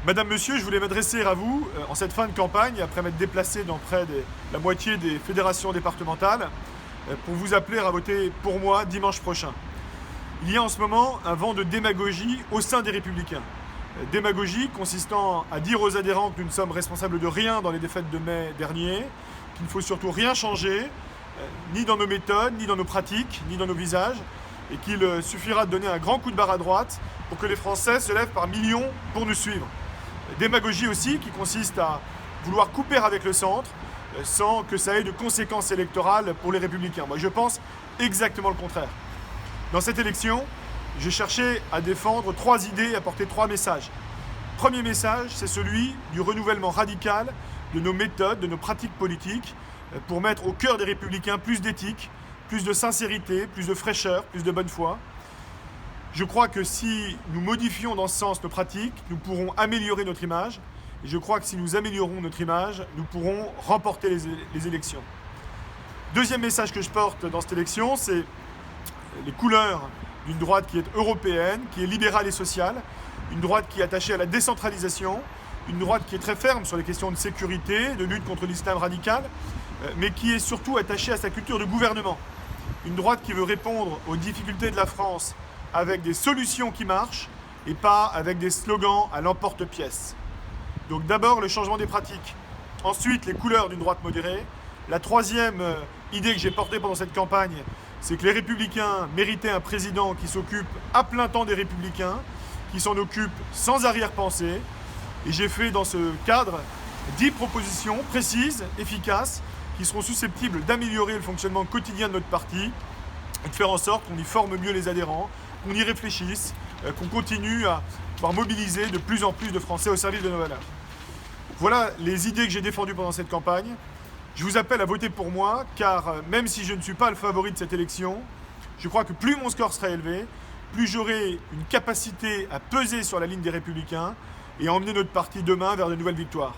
Madame, Monsieur, je voulais m'adresser à vous en cette fin de campagne, après m'être déplacé dans près de la moitié des fédérations départementales, pour vous appeler à voter pour moi dimanche prochain. Il y a en ce moment un vent de démagogie au sein des Républicains. Démagogie consistant à dire aux adhérents que nous ne sommes responsables de rien dans les défaites de mai dernier, qu'il ne faut surtout rien changer, ni dans nos méthodes, ni dans nos pratiques, ni dans nos visages, et qu'il suffira de donner un grand coup de barre à droite pour que les Français se lèvent par millions pour nous suivre. Démagogie aussi qui consiste à vouloir couper avec le centre sans que ça ait de conséquences électorales pour les Républicains. Moi je pense exactement le contraire. Dans cette élection, j'ai cherché à défendre 3 idées et à porter 3 messages. Premier message, c'est celui du renouvellement radical de nos méthodes, de nos pratiques politiques, pour mettre au cœur des Républicains plus d'éthique, plus de sincérité, plus de fraîcheur, plus de bonne foi. Je crois que si nous modifions dans ce sens nos pratiques, nous pourrons améliorer notre image. Et je crois que si nous améliorons notre image, nous pourrons remporter les élections. Deuxième message que je porte dans cette élection, c'est les couleurs d'une droite qui est européenne, qui est libérale et sociale, une droite qui est attachée à la décentralisation, une droite qui est très ferme sur les questions de sécurité, de lutte contre l'islam radical, mais qui est surtout attachée à sa culture de gouvernement. Une droite qui veut répondre aux difficultés de la France avec des solutions qui marchent et pas avec des slogans à l'emporte-pièce. Donc d'abord le changement des pratiques, ensuite les couleurs d'une droite modérée. La troisième idée que j'ai portée pendant cette campagne, c'est que les Républicains méritaient un président qui s'occupe à plein temps des Républicains, qui s'en occupe sans arrière-pensée. Et j'ai fait dans ce cadre 10 propositions précises, efficaces, qui seront susceptibles d'améliorer le fonctionnement quotidien de notre parti et de faire en sorte qu'on y forme mieux les adhérents, qu'on y réfléchisse, qu'on continue à pouvoir mobiliser de plus en plus de Français au service de nos valeurs. Voilà les idées que j'ai défendues pendant cette campagne. Je vous appelle à voter pour moi, car même si je ne suis pas le favori de cette élection, je crois que plus mon score sera élevé, plus j'aurai une capacité à peser sur la ligne des Républicains et à emmener notre parti demain vers de nouvelles victoires.